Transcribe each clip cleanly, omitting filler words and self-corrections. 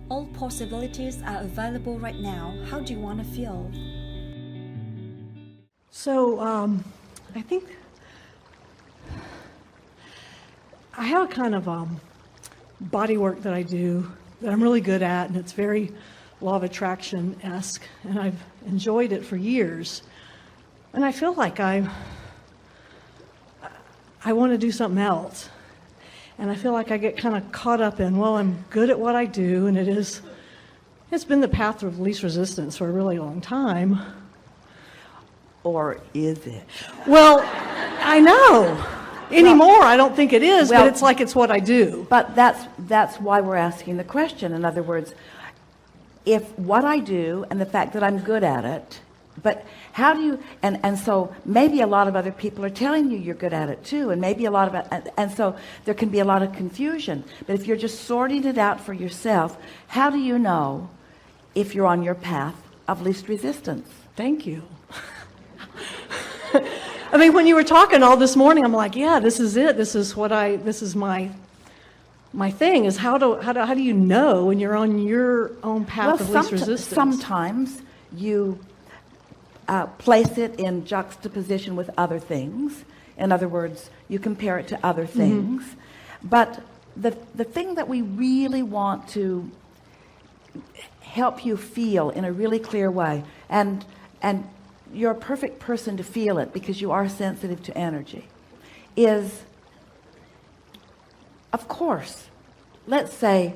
All possibilities are available right now. How do you want to feel? So, I think I have a kind of body work that I do that I'm really good at, and it's very law of attraction-esque, and I've enjoyed it for years. And I feel like I want to do something else. And I feel like I get kind of caught up in, well, I'm good at what I do, and it's been the path of least resistance for a really long time. Or is it? Well, I know. Anymore, I don't think it is, but it's like it's what I do. But that's why we're asking the question. In other words, if what I do and the fact that I'm good at it, but how do you, and so maybe a lot of other people are telling you you're good at it too, and maybe a lot of, and so there can be a lot of confusion. But if you're just sorting it out for yourself, how do you know if you're on your path of least resistance? Thank you. I mean, when you were talking all this morning, I'm like, yeah, this is it. This is my thing, is how do you know when you're on your own path of least resistance? Sometimes you place it in juxtaposition with other things. In other words, you compare it to other things. But the thing that we really want to help you feel in a really clear way, and you're a perfect person to feel it because you are sensitive to energy, is, of course, let's say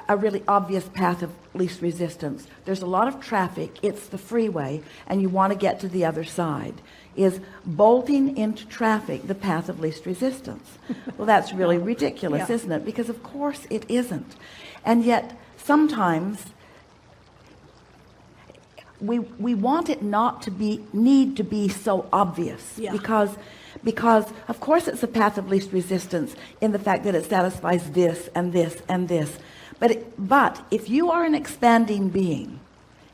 a really obvious path of least resistance. There's a lot of traffic, it's the freeway, and you want to get to the other side. Is bolting into traffic the path of least resistance? Well, that's really ridiculous, isn't it? Because of course it isn't. And yet sometimes we want it not to need to be so obvious, because of course it's a path of least resistance in the fact that it satisfies this and this and this. But if you are an expanding being,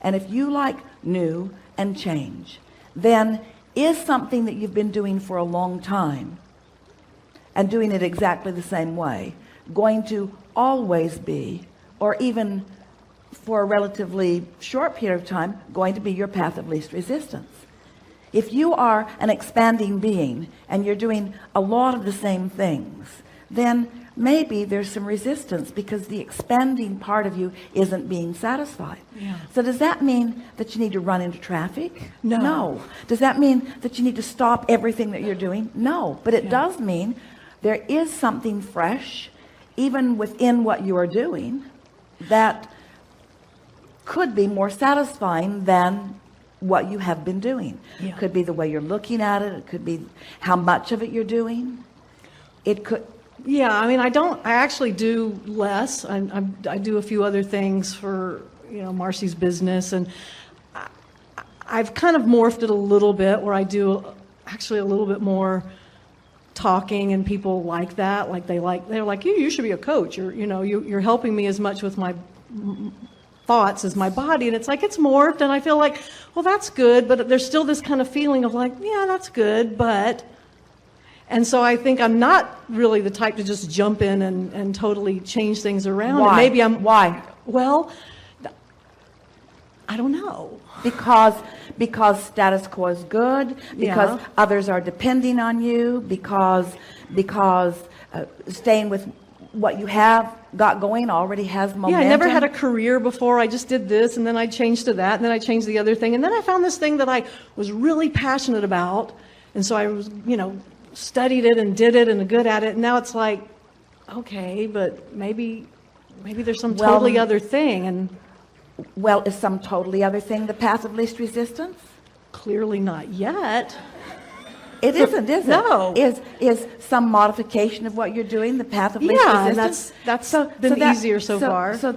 and if you like new and change, then is something that you've been doing for a long time and doing it exactly the same way going to always be, or even for a relatively short period of time, going to be your path of least resistance? If you are an expanding being and you're doing a lot of the same things, then maybe there's some resistance because the expanding part of you isn't being satisfied. So does that mean that you need to run into traffic? No. Does that mean that you need to stop everything that you're doing? No. But it does mean there is something fresh even within what you are doing that could be more satisfying than what you have been doing. It could be the way you're looking at it. It could be how much of it you're doing. It could. I mean, I actually do less. I do a few other things for, Marcy's business, and I've kind of morphed it a little bit where I do actually a little bit more talking, and people like that. They're like, you should be a coach. You're helping me as much with my thoughts as my body. And it's like, it's morphed, and I feel like, well, that's good, but there's still this kind of feeling of like, yeah, that's good, but. And so I think I'm not really the type to just jump in and totally change things around. Why? And maybe I'm. Why? Well, I don't know. Because status quo is good, because others are depending on you, because staying with what you have got going already has momentum. I never had a career before. I just did this, and then I changed to that, and then I changed the other thing, and then I found this thing that I was really passionate about, and so I was, studied it and did it and good at it, and now it's like, okay, but maybe there's some totally other thing. And well, is some totally other thing the path of least resistance? Clearly not yet. It isn't, is it? No. Is some modification of what you're doing the path of least resistance? And that's been easier so far. So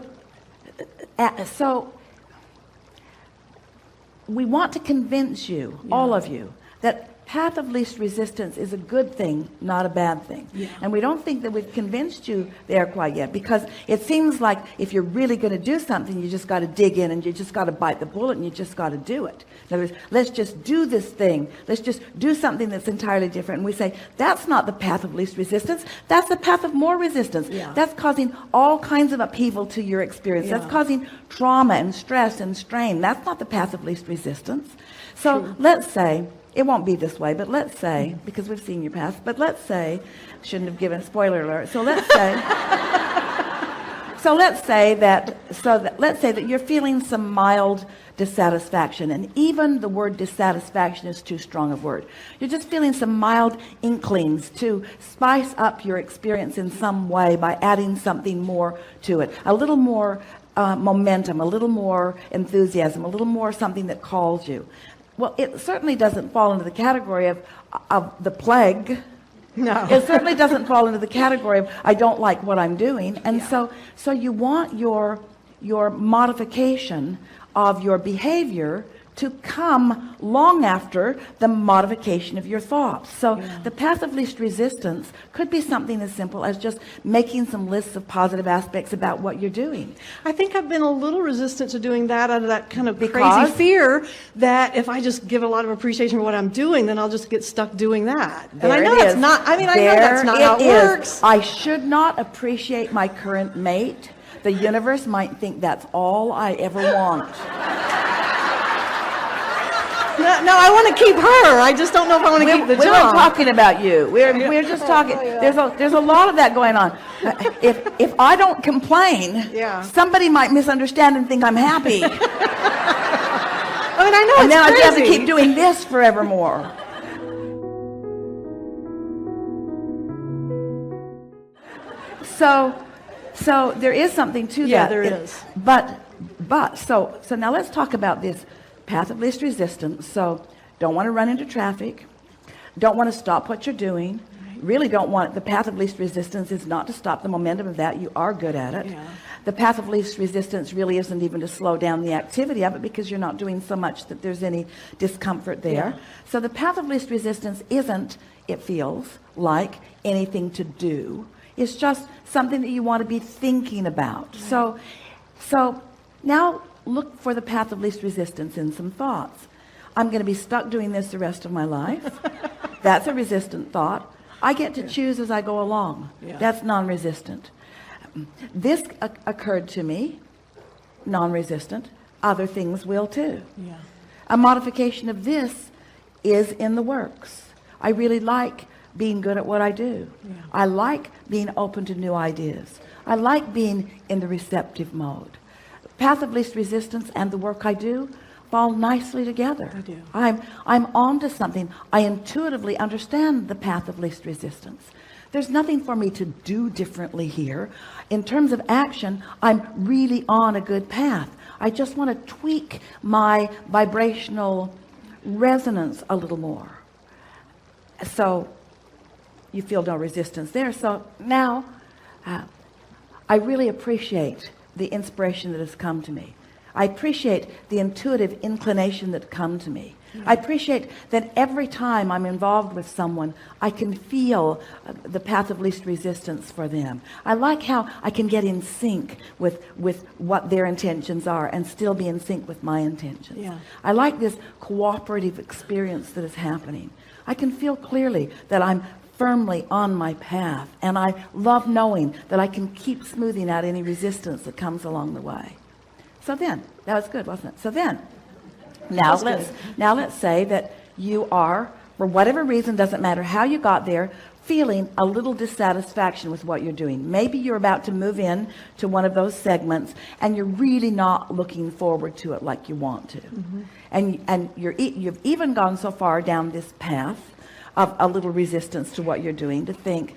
we want to convince you, all of you, that path of least resistance is a good thing, not a bad thing. Yeah. And we don't think that we've convinced you there quite yet, because it seems like if you're really going to do something, you just got to dig in and you just got to bite the bullet and you just got to do it. In other words, let's just do this thing. Let's just do something that's entirely different. And we say, that's not the path of least resistance. That's the path of more resistance. Yeah. That's causing all kinds of upheaval to your experience. Yeah. That's causing trauma and stress and strain. That's not the path of least resistance. So True. let's say, it won't be this way, but let's say, because we've seen your past, but let's say, shouldn't have given a spoiler alert. So let's say, let's say that you're feeling some mild dissatisfaction, and even the word dissatisfaction is too strong a word. You're just feeling some mild inklings to spice up your experience in some way by adding something more to it, a little more momentum, a little more enthusiasm, a little more something that calls you. Well, it certainly doesn't fall into the category of the plague. No. It certainly doesn't fall into the category of I don't like what I'm doing. And Yeah. so you want your modification of your behavior to come long after the modification of your thoughts. So Yeah. the path of least resistance could be something as simple as just making some lists of positive aspects about what you're doing. I think I've been a little resistant to doing that out of that kind of Because? crazy fear that if I just give a lot of appreciation for what I'm doing, then I'll just get stuck doing that. And I There know it that's is. not, I know that's There not it how it is. works. I should not appreciate my current mate. The universe might think that's all I ever want. No, I want to keep her. I just don't know if I want to keep the We job. weren't talking about you. We're just talking. There's a lot of that going on. If I don't complain, Yeah. somebody might misunderstand and think I'm happy. I mean, I know And it's then I crazy. have to keep doing this forevermore. So there is something to that. Yeah, there is. But so now let's talk about this path of least resistance. So don't want to run into traffic. Don't want to stop what you're doing. Really don't want, the path of least resistance is not to stop the momentum of that. You are good at it. Yeah. The path of least resistance really isn't even to slow down the activity of it, because you're not doing so much that there's any discomfort there. Yeah. So the path of least resistance isn't, it feels like, anything to do. It's just something that you want to be thinking about. So now look for the path of least resistance in some thoughts. I'm going to be stuck doing this the rest of my life. That's a resistant thought. I get to choose as I go along. Yeah. That's non-resistant. This occurred to me, non-resistant. Other things will too. Yeah. A modification of this is in the works. I really like being good at what I do. Yeah. I like being open to new ideas. I like being in the receptive mode. Path of least resistance and the work I do fall nicely together. They do. I'm on to something. I intuitively understand the path of least resistance. There's nothing for me to do differently here. In terms of action, I'm really on a good path. I just want to tweak my vibrational resonance a little more. So you feel no resistance there. So now I really appreciate the inspiration that has come to me. I appreciate the intuitive inclination that come to me. I appreciate that every time I'm involved with someone, I can feel the path of least resistance for them. I like how I can get in sync with what their intentions are and still be in sync with my intentions. Yeah. I like this cooperative experience that is happening. I can feel clearly that I'm firmly on my path, and I love knowing that I can keep smoothing out any resistance that comes along the way. So then, that was good, wasn't it? So then, now let's say that you are, for whatever reason, doesn't matter how you got there, feeling a little dissatisfaction with what you're doing. Maybe you're about to move in to one of those segments and you're really not looking forward to it like you want to. Mm-hmm. And you've even gone so far down this path of a little resistance to what you're doing to think,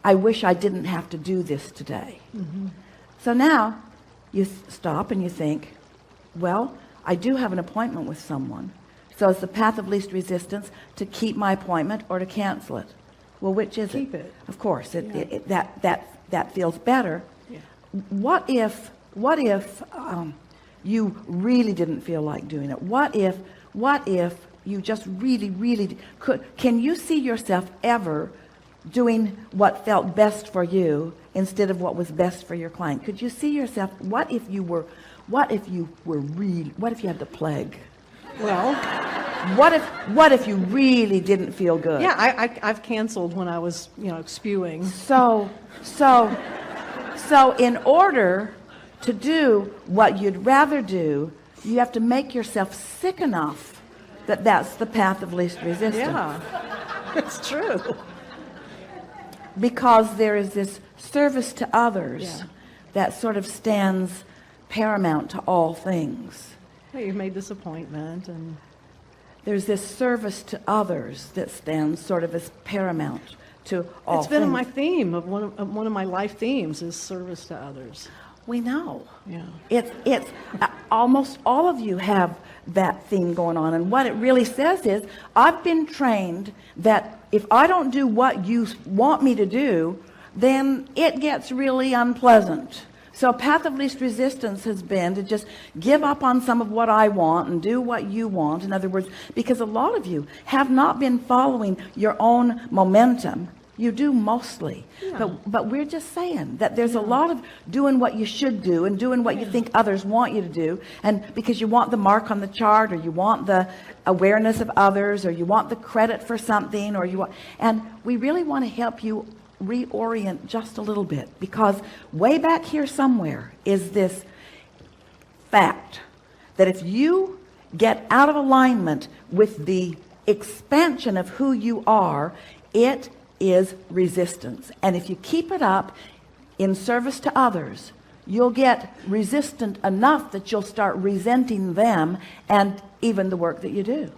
I wish I didn't have to do this today. Mm-hmm. So now you stop and you think, well, I do have an appointment with someone. So it's the path of least resistance to keep my appointment or to cancel it. Well, which is it? Keep it. Of course, Yeah. that feels better. Yeah. What if you really didn't feel like doing it? What if you just really can you see yourself ever doing what felt best for you instead of what was best for your client? Could you see yourself, what if you had the plague? Well, what if you really didn't feel good? yeah, I've canceled when I was, spewing. So in order to do what you'd rather do, you have to make yourself sick enough that that's the path of least resistance. Yeah, it's true. Because there is this service to others that sort of stands paramount to all things. Well, you've made this appointment, and there's this service to others that stands sort of as paramount to all things. It's been my theme of one of my life themes is service to others. We know. Yeah. It's almost all of you have that theme going on, and what it really says is, I've been trained that if I don't do what you want me to do, then it gets really unpleasant. So path of least resistance has been to just give up on some of what I want and do what you want. In other words, because a lot of you have not been following your own momentum. You do mostly. Yeah. But we're just saying that there's a lot of doing what you should do and doing what you think others want you to do. And because you want the mark on the chart, or you want the awareness of others, or you want the credit for something, and we really want to help you reorient just a little bit, because way back here somewhere is this fact that if you get out of alignment with the expansion of who you are, it is resistance. And if you keep it up in service to others, you'll get resistant enough that you'll start resenting them and even the work that you do.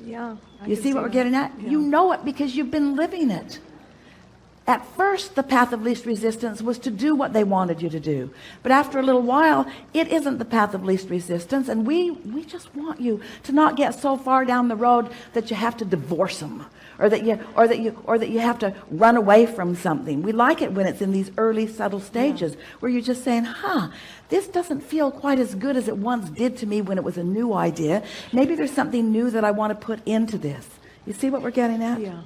Yeah. You see what we're getting at? Yeah. You know it because you've been living it. At first, the path of least resistance was to do what they wanted you to do. But after a little while, it isn't the path of least resistance. And we just want you to not get so far down the road that you have to divorce them, or that you have to run away from something. We like it when it's in these early subtle stages where you're just saying, this doesn't feel quite as good as it once did to me when it was a new idea. Maybe there's something new that I want to put into this. You see what we're getting at? Yeah.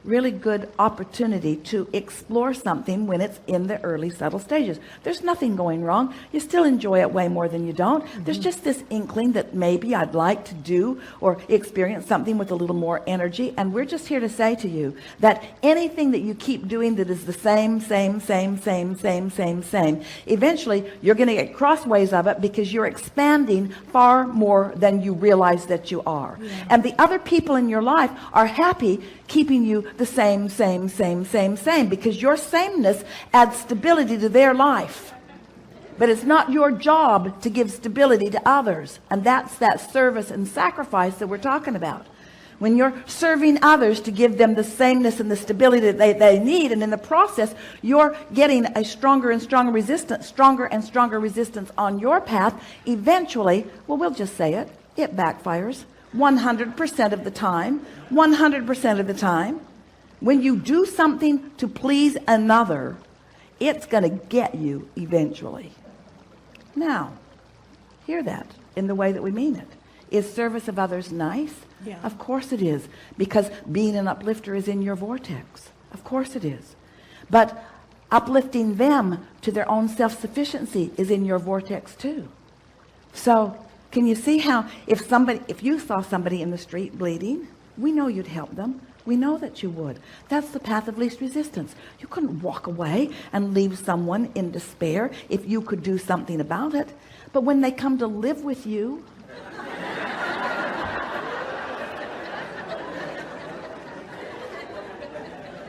Really good opportunity to explore something when it's in the early subtle stages. There's nothing going wrong. You still enjoy it way more than you don't. There's just this inkling that maybe I'd like to do or experience something with a little more energy. And we're just here to say to you that anything that you keep doing that is the same, eventually you're going to get crossways of it, because you're expanding far more than you realize that you are. Yeah. And the other people in your life are happy keeping you the same, because your sameness adds stability to their life. But it's not your job to give stability to others. And that's that service and sacrifice that we're talking about. When you're serving others to give them the sameness and the stability that they need, and in the process, you're getting a stronger and stronger resistance on your path, eventually, well, we'll just say it backfires. 100% of the time, when you do something to please another, it's going to get you eventually. Now, hear that in the way that we mean it. Is service of others nice? Yeah. Of course it is, because being an uplifter is in your vortex. Of course it is. But uplifting them to their own self-sufficiency is in your vortex too. So, can you see how if you saw somebody in the street bleeding, we know you'd help them. We know that you would. That's the path of least resistance. You couldn't walk away and leave someone in despair if you could do something about it. But when they come to live with you,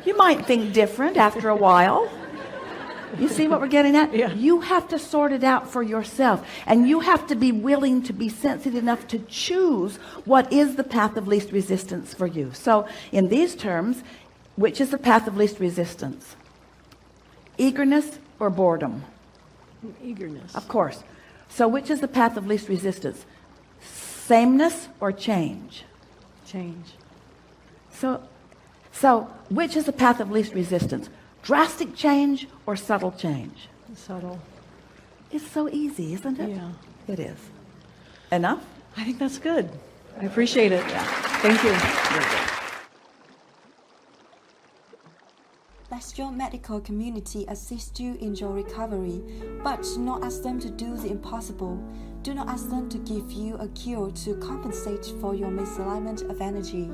you might think different after a while. You see what we're getting at? Yeah. You have to sort it out for yourself. And you have to be willing to be sensitive enough to choose what is the path of least resistance for you. So in these terms, which is the path of least resistance? Eagerness or boredom? Eagerness. Of course. So which is the path of least resistance? Sameness or change? Change. So which is the path of least resistance? Drastic change or subtle change? Subtle. It's so easy, isn't it? Yeah. It is. Enough? I think that's good. I appreciate it. Yeah. Thank you. Let your medical community assist you in your recovery, but do not ask them to do the impossible. Do not ask them to give you a cure to compensate for your misalignment of energy.